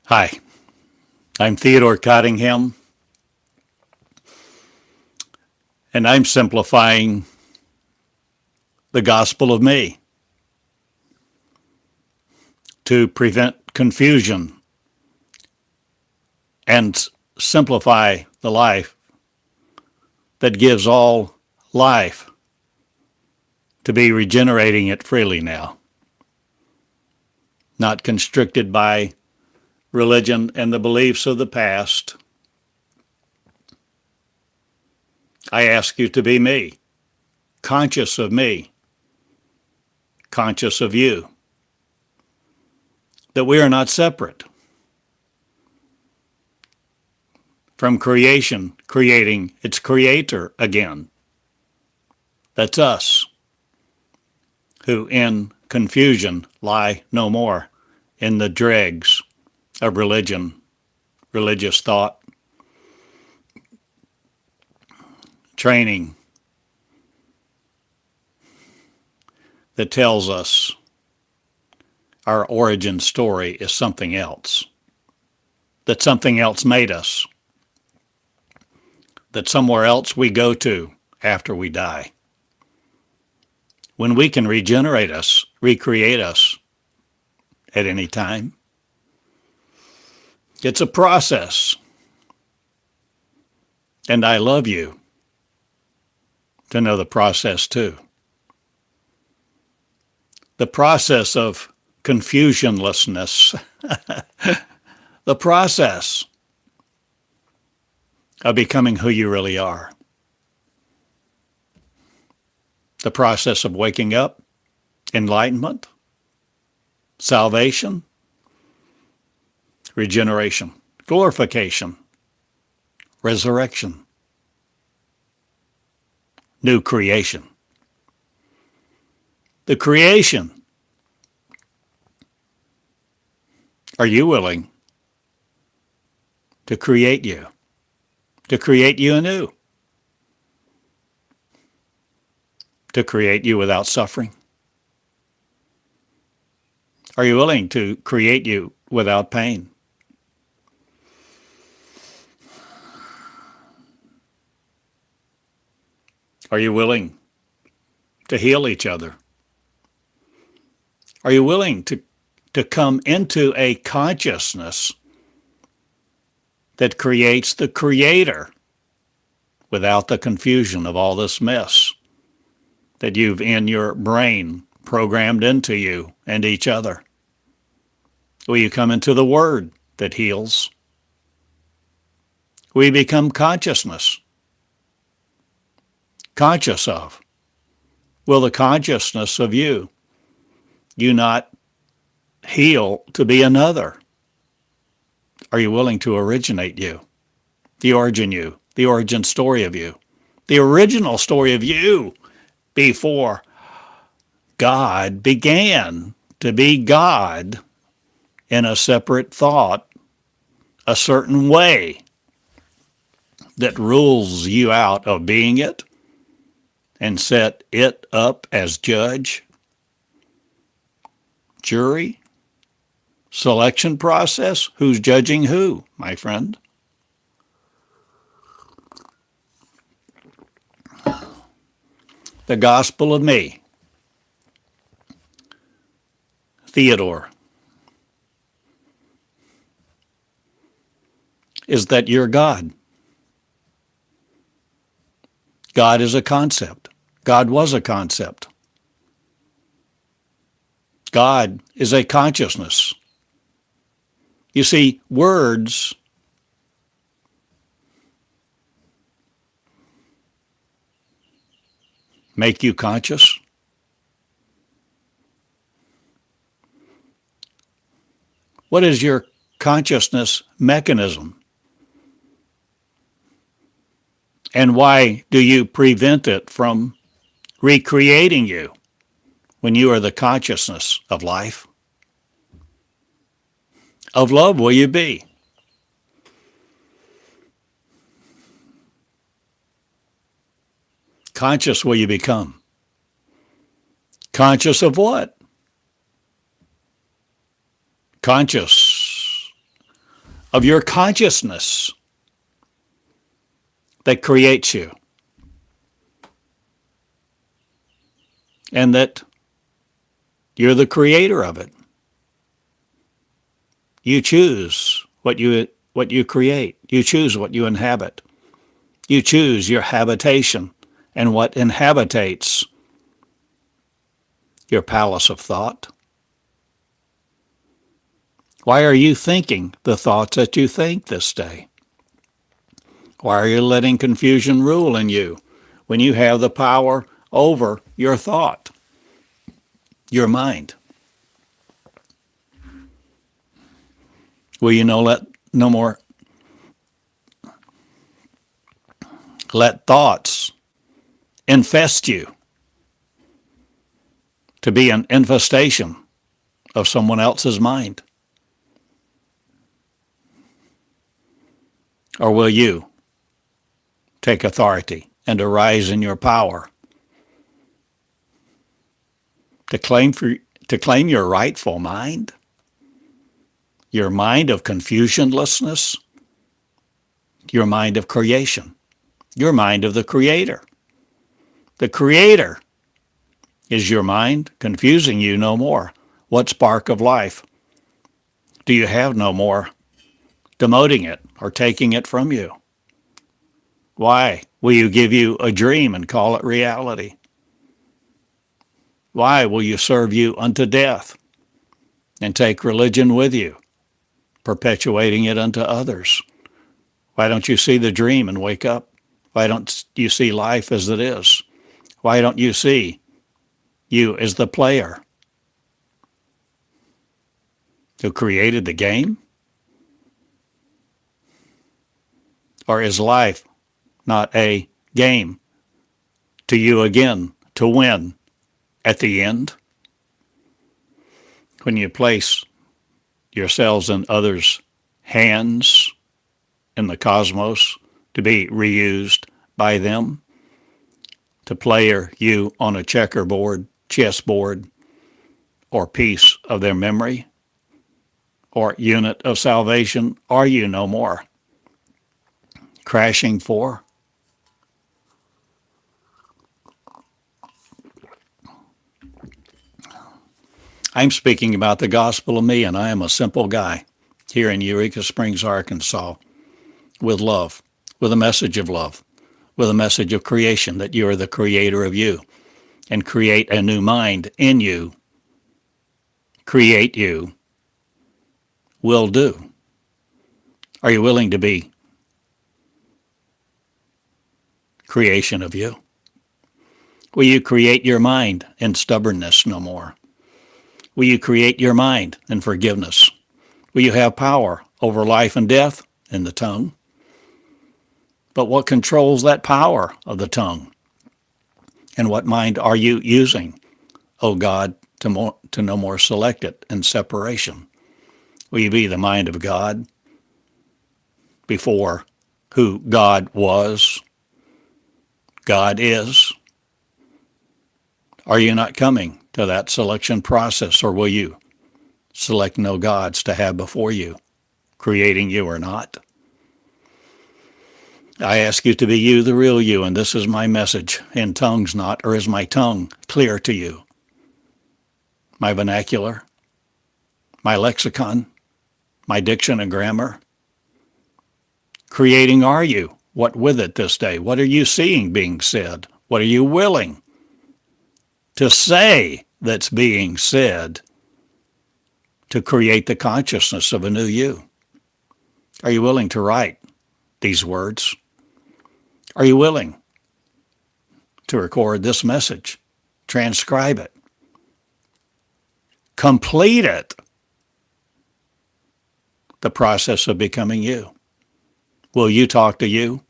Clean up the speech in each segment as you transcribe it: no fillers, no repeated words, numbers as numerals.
Hi, I'm Theodore Cottingham, and I'm simplifying the gospel of me to prevent confusion and simplify the life that gives all life to be regenerating it freely now, not constricted by religion and the beliefs of the past. I ask you to be me, conscious of me, conscious of you, that we are not separate from creation creating its creator again. That's us, who in confusion lie no more in the dregs of religion, religious thought, training that tells us our origin story is something else, that something else made us, that somewhere else we go to after we die. When we can regenerate us, recreate us at any time. It's a process. And I love you to know the process too. The process of confusionlessness, the process of becoming who you really are, the process of waking up, enlightenment, salvation, regeneration, glorification, resurrection, new creation. The creation. Are you willing to create you anew, to create you without suffering? Are you willing to create you without pain? Are you willing to heal each other? Are you willing to come into a consciousness that creates the creator without the confusion of all this mess that you've in your brain programmed into you and each other? Will you come into the word that heals? We become consciousness. Conscious of. Will the consciousness of you not heal to be another? Are you willing to originate you? The origin story of you, the original story of you before God began to be God in a separate thought, a certain way that rules you out of being it and set it up as judge, jury, selection process. Who's judging who, my friend? The gospel of me, Theodore, is that you're God. God is a concept. God was a concept. God is a consciousness. You see, words make you conscious. What is your consciousness mechanism? And why do you prevent it from recreating you when you are the consciousness of life? Of love will you be? Conscious will you become? Conscious of what? Conscious of your consciousness that creates you, and that you're the creator of it. You choose what you create. You choose what you inhabit. You choose your habitation and what inhabitates your palace of thought. Why are you thinking the thoughts that you think this day? Why are you letting confusion rule in you when you have the power over your thought, your mind? Will you no more let thoughts infest you to be an infestation of someone else's mind? Or will you take authority and arise in your power to claim your rightful mind, your mind of confusionlessness, your mind of creation, your mind of the Creator? The Creator is your mind, confusing you no more. What spark of life do you have no more, demoting it or taking it from you? Why will you give you a dream and call it reality? Why will you serve you unto death and take religion with you, perpetuating it unto others? Why don't you see the dream and wake up? Why don't you see life as it is? Why don't you see you as the player who created the game? Or is life not a game to you again to win at the end? When you place yourselves in others' hands in the cosmos to be reused by them, to play you on a checkerboard, chessboard, or piece of their memory, or unit of salvation, are you no more crashing for? I'm speaking about the gospel of me, and I am a simple guy here in Eureka Springs, Arkansas, with love, with a message of love, with a message of creation, that you are the creator of you, and create a new mind in you. Create you will do. Are you willing to be creation of you? Will you create your mind in stubbornness no more? Will you create your mind in forgiveness? Will you have power over life and death in the tongue? But what controls that power of the tongue? And what mind are you using, O God, to no more select it in separation? Will you be the mind of God before who God was, God is? Are you not coming to that selection process, or will you select no gods to have before you, creating you or not? I ask you to be you, the real you, and this is my message, in tongues not, or is my tongue clear to you? My vernacular, my lexicon, my diction and grammar? Creating are you? What with it this day? What are you seeing being said? What are you willing to say that's being said to create the consciousness of a new you? Are you willing to write these words? Are you willing to record this message, transcribe it, complete it, the process of becoming you? Will you talk to you?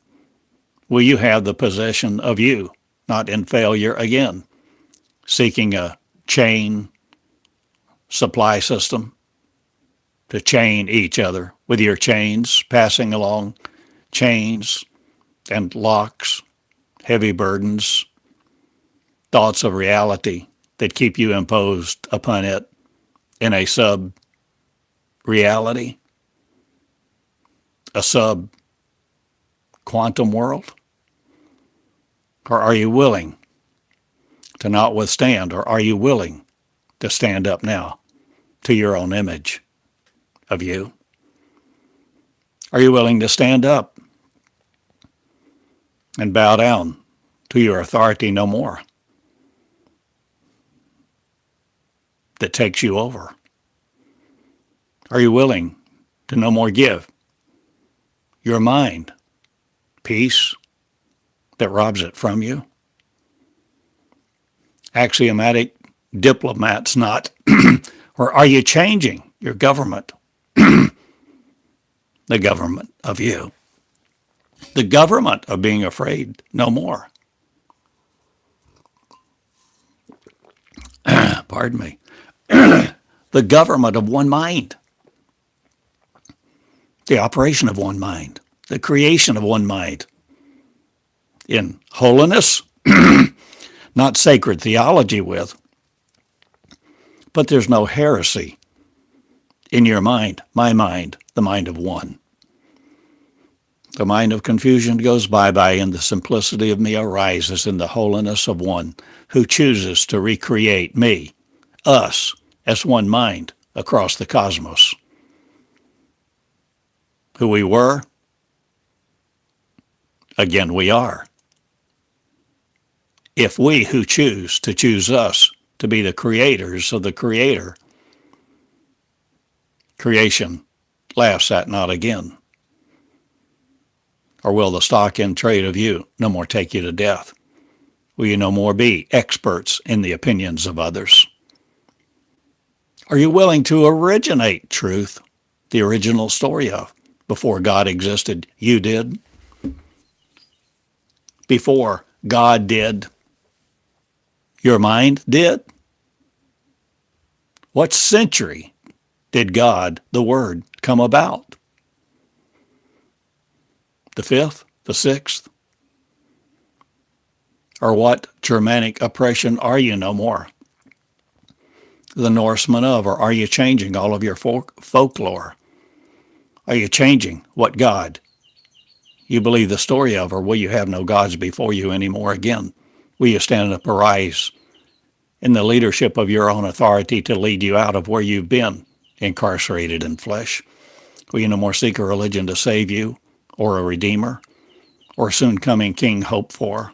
Will you have the possession of you, not in failure again, seeking a chain supply system to chain each other with your chains, passing along chains and locks, heavy burdens, thoughts of reality that keep you imposed upon it in a sub-reality? a sub-quantum world? Or are you willing to not withstand, or are you willing to stand up now to your own image of you? Are you willing to stand up and bow down to your authority no more that takes you over? Are you willing to no more give your mind peace that robs it from you? Axiomatic diplomats not. Or are you changing your government? The government of you. The government of being afraid no more. Pardon me. The government of one mind. The operation of one mind. The creation of one mind. In holiness, not sacred theology with, but there's no heresy in your mind, my mind, the mind of one. The mind of confusion goes bye-bye, and the simplicity of me arises in the holiness of one who chooses to recreate me, us, as one mind across the cosmos. Who we were, again we are. If we who choose to choose us to be the creators of the Creator, creation laughs at not again. Or will the stock in trade of you no more take you to death? Will you no more be experts in the opinions of others? Are you willing to originate truth, the original story of? Before God existed, you did. Before God did, your mind did. What century did God, the Word, come about? The 5th? The 6th? Or what Germanic oppression are you no more? The Norsemen of, or are you changing all of your folklore? Are you changing what God you believe the story of, or will you have no gods before you anymore again? Will you stand up, arise in the leadership of your own authority to lead you out of where you've been incarcerated in flesh? Will you no more seek a religion to save you, or a redeemer, or a soon coming king hoped for?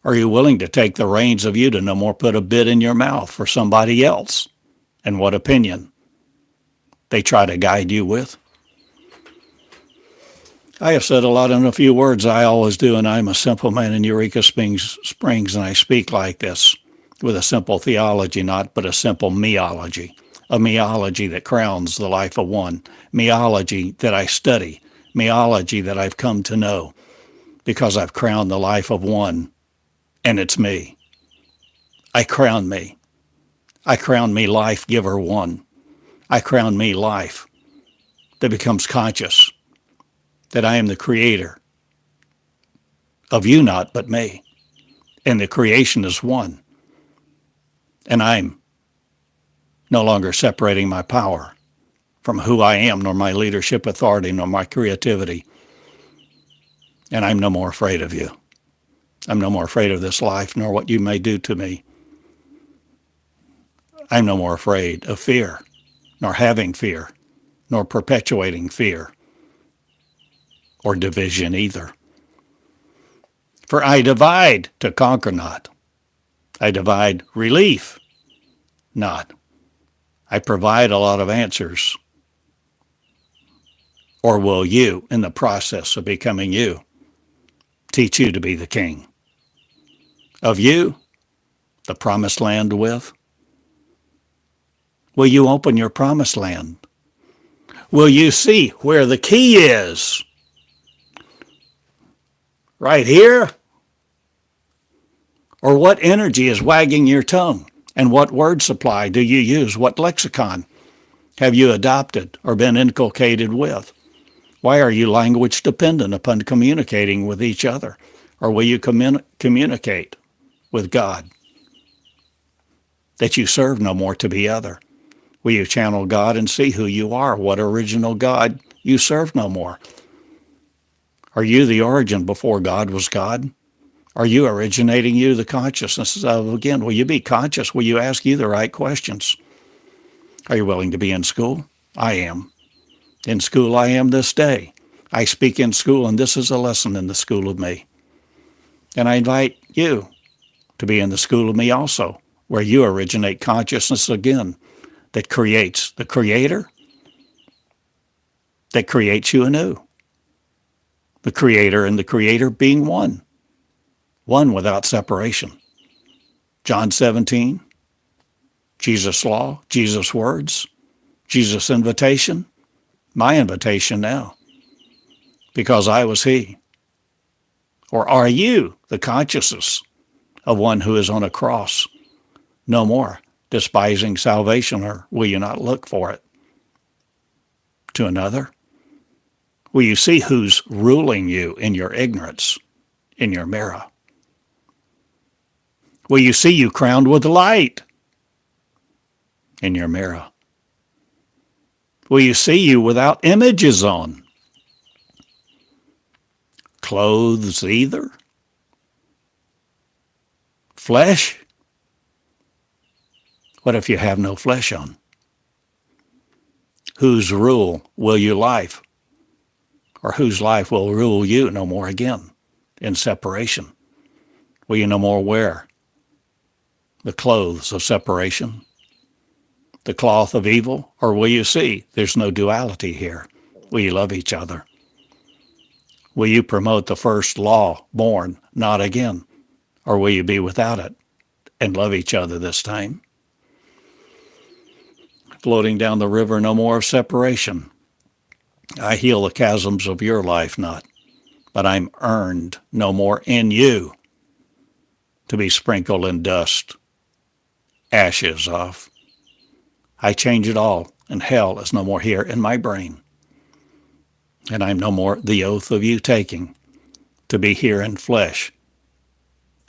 Are you willing to take the reins of you to no more put a bit in your mouth for somebody else and what opinion they try to guide you with? I have said a lot in a few words. I always do, and I'm a simple man in Eureka Springs, and I speak like this with a simple theology, not but a simple meology, a meology that crowns the life of one, meology that I study, meology that I've come to know because I've crowned the life of one, and it's me. I crown me. I crown me life giver one. I crown me life that becomes conscious that I am the creator of you, not but me. And the creation is one. And I'm no longer separating my power from who I am, nor my leadership authority, nor my creativity. And I'm no more afraid of you. I'm no more afraid of this life, nor what you may do to me. I'm no more afraid of fear, nor having fear, nor perpetuating fear, or division either. For I divide to conquer not. I divide relief not. I provide a lot of answers. Or will you, in the process of becoming you, teach you to be the king? Of you, the promised land with? Will you open your promised land? Will you see where the key is? Right here? Or what energy is wagging your tongue? And what word supply do you use? What lexicon have you adopted or been inculcated with? Why are you language dependent upon communicating with each other? Or will you communicate with God that you serve no more to be other? Will you channel God and see who you are, what original God You serve no more. Are you the origin before God was God? Are you originating you, the consciousness of, again, will you be conscious? Will you ask you the right questions? Are you willing to be in school? I am. In school I am this day. I speak in school, and this is a lesson in the school of me. And I invite you to be in the school of me also, where you originate consciousness again that creates the Creator, that creates you anew. The Creator and the Creator being one without separation. John 17, Jesus' law, Jesus' words, Jesus' invitation, my invitation now, because I was He. Or are you the consciousness of one who is on a cross no more, despising salvation, or will you not look for it to another? Will you see who's ruling you in your ignorance, in your mirror? Will you see you crowned with light in your mirror? Will you see you without images on? Clothes either? Flesh? What if you have no flesh on? Whose rule will you life? Or whose life will rule you no more again in separation? Will you no more wear the clothes of separation, the cloth of evil? Or will you see there's no duality here? Will you love each other? Will you promote the first law, born, not again? Or will you be without it and love each other this time? Floating down the river, no more of separation. I heal the chasms of your life not, but I'm earned no more in you to be sprinkled in dust, ashes off. I change it all, and hell is no more here in my brain. And I'm no more the oath of you taking to be here in flesh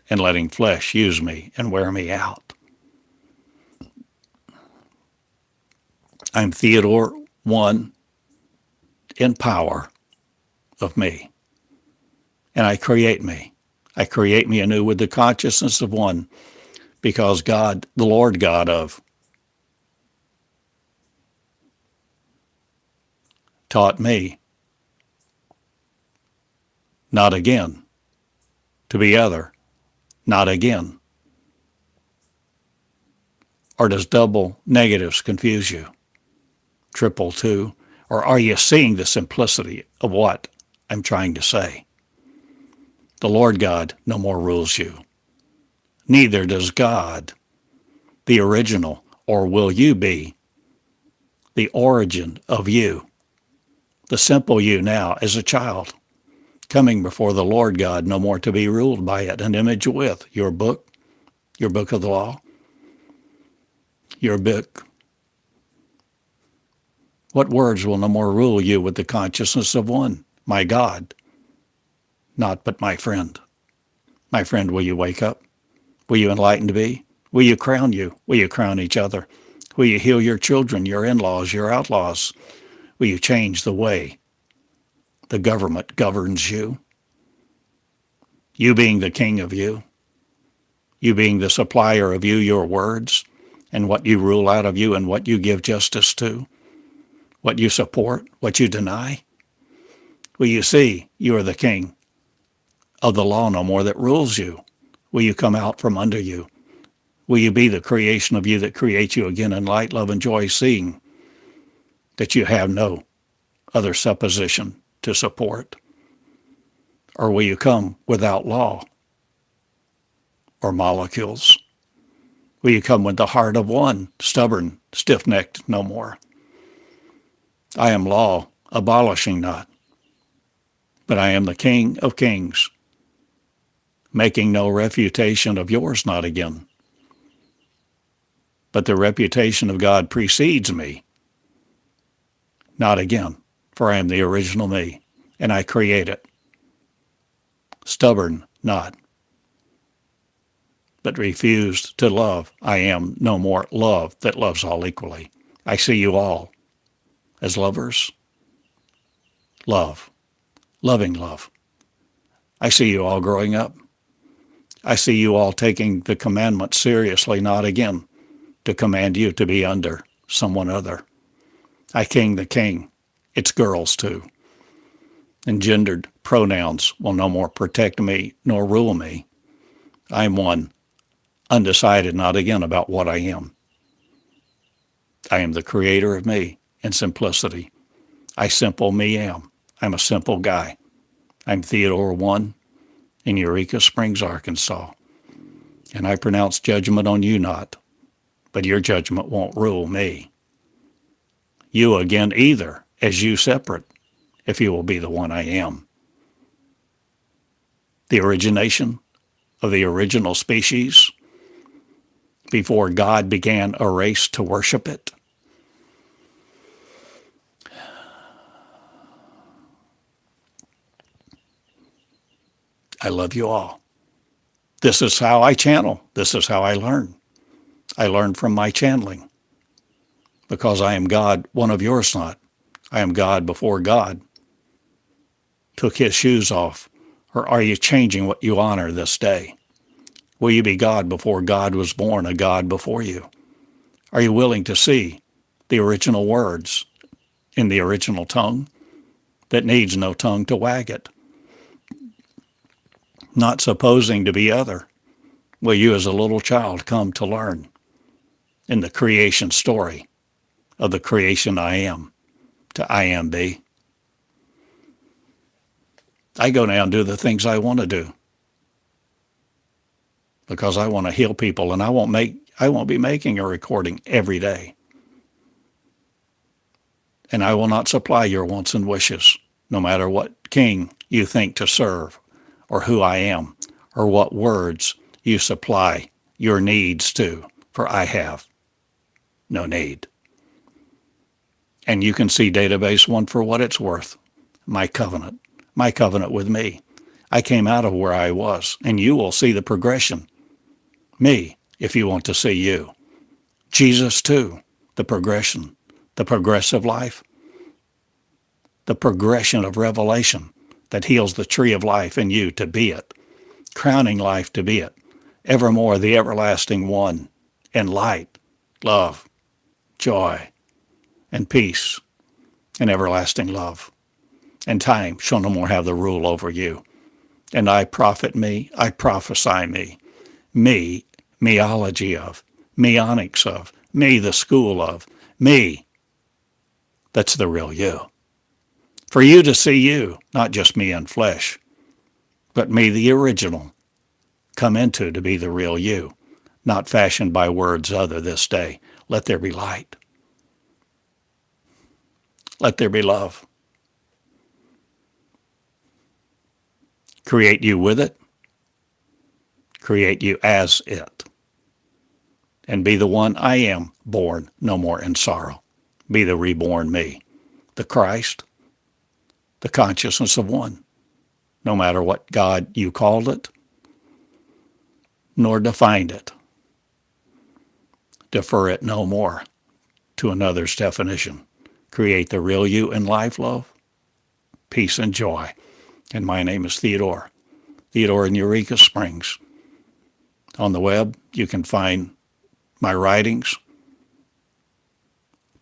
and letting flesh use me and wear me out. I'm Theodore, one in power of me. And I create me. I create me anew with the consciousness of one, because God, the Lord God of, taught me not again to be other, not again. Or does double negatives confuse you? Triple two? Or are you seeing the simplicity of what I'm trying to say? The Lord God no more rules you. Neither does God, the original, or will you be the origin of you, the simple you now as a child, coming before the Lord God no more to be ruled by it, an image with your book of the law, your book. What words will no more rule you with the consciousness of one, my God, not but my friend? My friend, will you wake up? Will you enlighten to be? Will you crown you? Will you crown each other? Will you heal your children, your in-laws, your outlaws? Will you change the way the government governs you? You being the king of you, you being the supplier of you, your words, and what you rule out of you and what you give justice to, what you support, what you deny. Will you see you are the king of the law no more that rules you? Will you come out from under you? Will you be the creation of you that creates you again in light, love, and joy, seeing that you have no other supposition to support? Or will you come without law or molecules? Will you come with the heart of one, stubborn, stiff-necked no more? I am law, abolishing not, but I am the King of kings, making no refutation of yours not again. But the reputation of God precedes me, not again, for I am the original me, and I create it. Stubborn not, but refused to love. I am no more love that loves all equally. I see you all as lovers, Love. Loving love. I see you all growing up. I see you all taking the commandment seriously, not again to command you to be under someone other. I king the king. It's girls too. And gendered pronouns will no more protect me nor rule me. I am one, undecided not again about what I am. I am the creator of me in simplicity. I simple me am. I'm a simple guy. I'm Theodore 1 in Eureka Springs, Arkansas. And I pronounce judgment on you not, but your judgment won't rule me. You again either, as you separate, if you will be the one I am. The origination of the original species before God began a race to worship it. I love you all. This is how I channel. This is how I learn. I learn from my channeling. Because I am God, one of yours not. I am God before God took his shoes off. Or are you changing what you honor this day? Will you be God before God was born, a God before you? Are you willing to see the original words in the original tongue that needs no tongue to wag it? Not supposing to be other, will you as a little child come to learn in the creation story of the creation I am to I am be? I go now and do the things I want to do because I want to heal people, and I won't be making a recording every day. And I will not supply your wants and wishes, no matter what king you think to serve, or who I am, or what words you supply your needs to, for I have no need. And you can see database 1 for what it's worth. My covenant with me. I came out of where I was, and you will see the progression. Me, if you want to see you. Jesus too, the progression, the progressive life, the progression of revelation that heals the tree of life in you to be it, crowning life to be it, evermore the everlasting one, in light, love, joy, and peace, and everlasting love. And time shall no more have the rule over you. And I prophet me, I prophesy me, meology of, meonics of, me the school of, me, that's the real you. For you to see you, not just me in flesh, but me the original, come into to be the real you, not fashioned by words other this day. Let there be light. Let there be love. Create you with it. Create you as it. And be the one I am, born no more in sorrow. Be the reborn me, the Christ, the consciousness of one, no matter what God you called it, nor defined it. Defer it no more to another's definition. Create the real you in life, love, peace, and joy. And my name is Theodore in Eureka Springs. On the web, you can find my writings,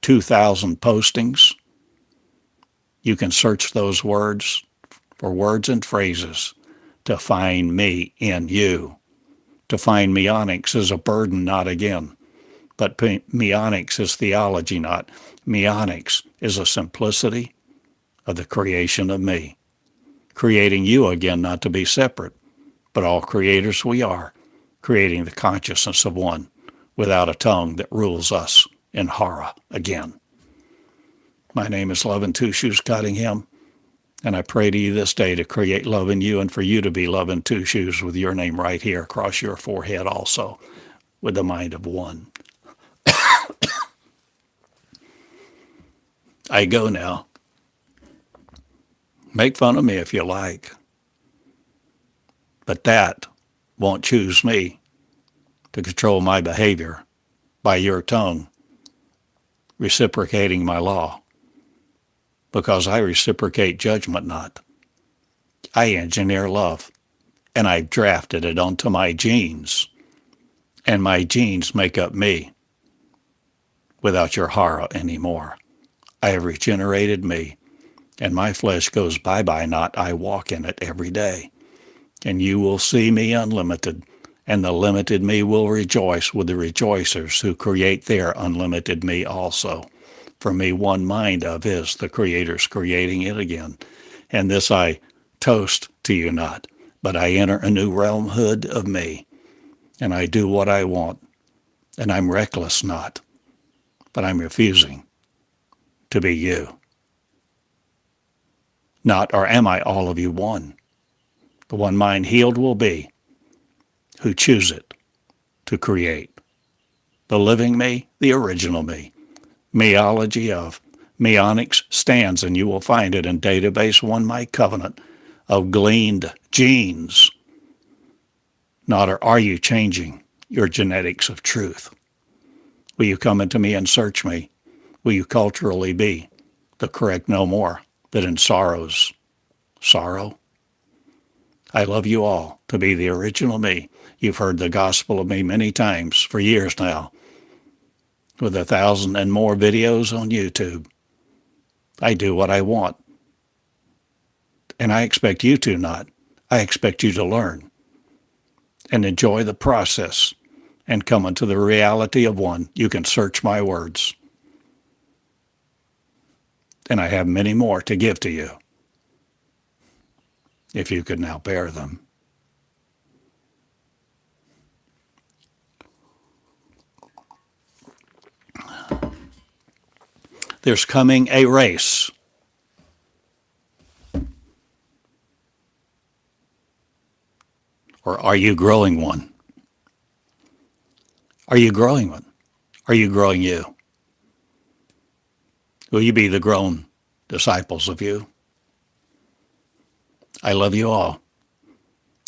2,000 postings. You can search those words for words and phrases to find me in you. To find meonics is a burden, not again. But meonics is theology, not. Meonics is a simplicity of the creation of me. Creating you again, not to be separate, but all creators we are, creating the consciousness of one without a tongue that rules us in horror again. My name is Love in Two Shoes Cottingham, and I pray to you this day to create love in you and for you to be Love in Two Shoes with your name right here across your forehead also, with the mind of one. I go now. Make fun of me if you like. But that won't choose me to control my behavior by your tongue reciprocating my law. because I reciprocate judgment not. I engineer love, and I've drafted it onto my genes, and my genes make up me without your horror anymore. I have regenerated me, and my flesh goes bye-bye not. I walk in it every day, and you will see me unlimited, and the limited me will rejoice with the rejoicers who create their unlimited me also. For me, one mind of is the Creator's creating it again. And this I toast to you not, but I enter a new realmhood of me, and I do what I want, and I'm reckless not, but I'm refusing to be you. Not, or am I all of you one? The one mind healed will be who choose it to create. The living me, the original me. Meology of Meonics stands, and you will find it in database 1, my covenant of gleaned genes. Not, or are you changing your genetics of truth? Will you come into me and search me? Will you culturally be the correct no more, that in sorrows, sorrow? I love you all to be the original me. You've heard the gospel of me many times for years now, with 1,000 and more videos on YouTube. I do what I want, and I expect you to not. I expect you to learn and enjoy the process and come into the reality of one. You can search my words, and I have many more to give to you, if you could now bear them. There's coming a race. Or are you growing one? Are you growing one? Are you growing you? Will you be the grown disciples of you? I love you all.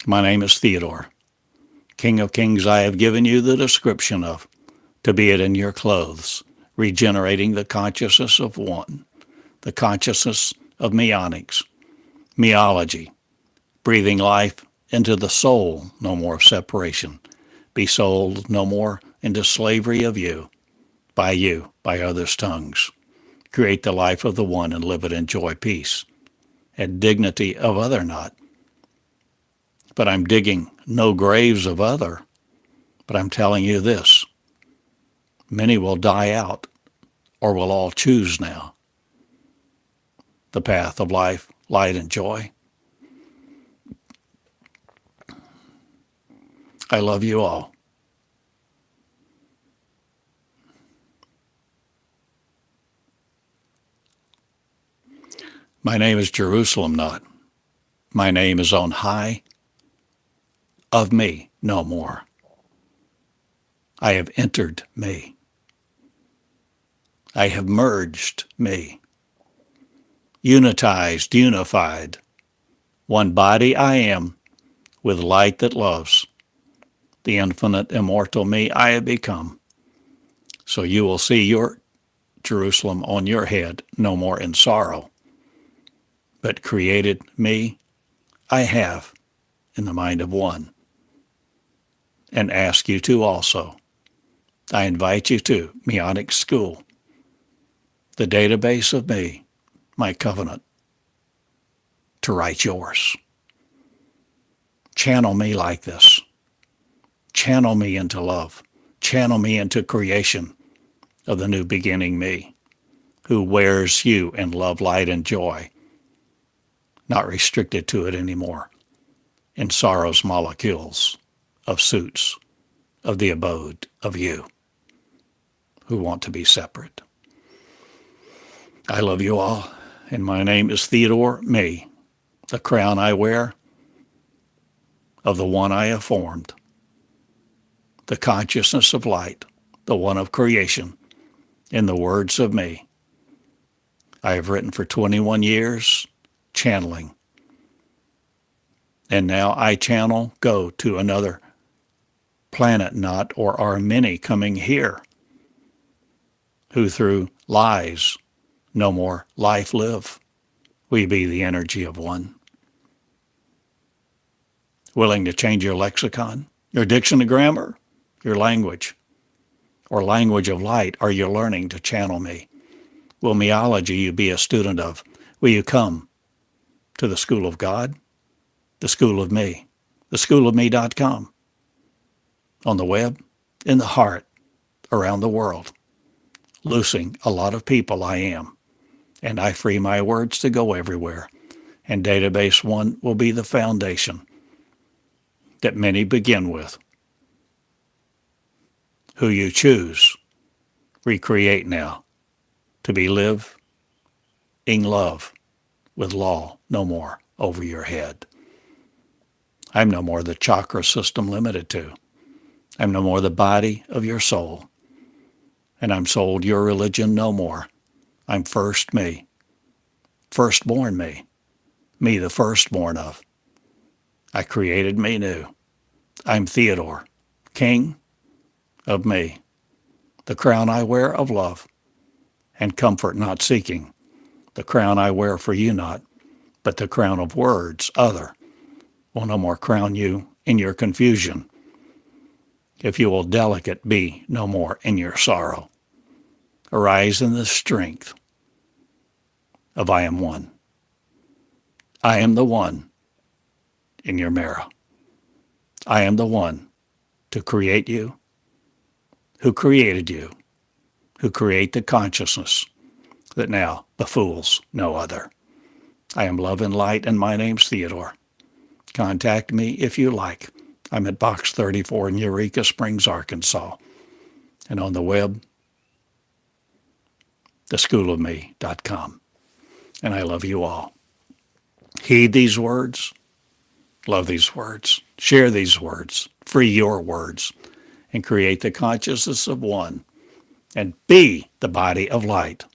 My name is Theodore. King of Kings, I have given you the description of, to be it in your clothes, regenerating the consciousness of one, the consciousness of meonics, meology, breathing life into the soul, no more separation, be sold no more into slavery of you, by others' tongues. Create the life of the one and live it in joy, peace, and dignity of other not. But I'm digging no graves of other, but I'm telling you this. Many will die out, or will all choose now the path of life, light, and joy. I love you all. My name is Jerusalem not. My name is on high. Of me no more. I have entered me. I have merged me. Unitized, unified. One body I am, with light that loves. The infinite, immortal me I have become. So you will see your Jerusalem on your head, no more in sorrow. But created me I have in the mind of one, and ask you to also. I invite you to Meonic School, the database of me, my covenant, to write yours. Channel me like this. Channel me into love. Channel me into creation of the new beginning me, who wears you in love, light, and joy, not restricted to it anymore, in sorrow's molecules of suits of the abode of you, who want to be separate. I love you all, and my name is Theodore, me, the crown I wear of the one I have formed, the consciousness of light, the one of creation, in the words of me. I have written for 21 years, channeling. And now I channel, go to another planet not, or are many coming here, who through lies no more life live. Will you be the energy of one? Willing to change your lexicon, your diction and grammar, your language, or language of light? Are you learning to channel me? Will meology you be a student of? Will you come to the school of God, the school of me, theschoolofme.com, on the web, in the heart, around the world, loosing a lot of people I am, and I free my words to go everywhere, and database one will be the foundation that many begin with. Who you choose, recreate now, to be live in love with law no more over your head. I'm no more the chakra system limited to. I'm no more the body of your soul. And I'm sold your religion no more. I'm first me, firstborn me, me the firstborn of. I created me new. I'm Theodore, king of me, the crown I wear of love, and comfort not seeking, the crown I wear for you not, but the crown of words other will no more crown you in your confusion, if you will delicate be no more in your sorrow. Arise in the strength of I am one. I am the one in your marrow. I am the one to create you, who created you, who create the consciousness that now befools no other. I am love and light, and my name's Theodore. Contact me if you like. I'm at Box 34 in Eureka Springs, Arkansas, and on the web, theschoolofme.com. And I love you all. Heed these words, love these words, share these words, free your words, and create the consciousness of one, and be the body of light,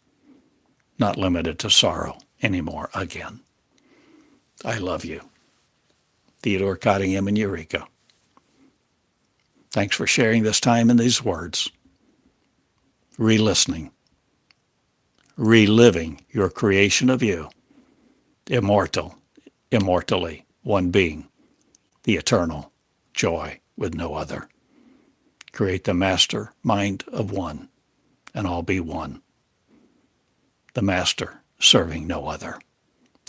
not limited to sorrow anymore again. I love you. Theodore Cottingham in Eureka. Thanks for sharing this time in these words. Re-listening. Reliving your creation of you. Immortal, immortally, one being. The eternal joy with no other. Create the master mind of one, and all be one. The master serving no other.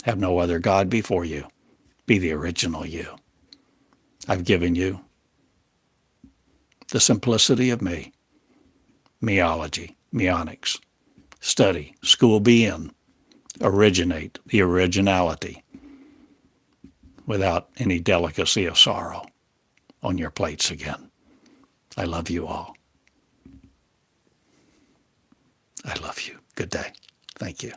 Have no other God before you. Be the original you. I've given you the simplicity of me, meology, meonics, study, school be in, originate the originality without any delicacy of sorrow on your plates again. I love you all. I love you. Good day. Thank you.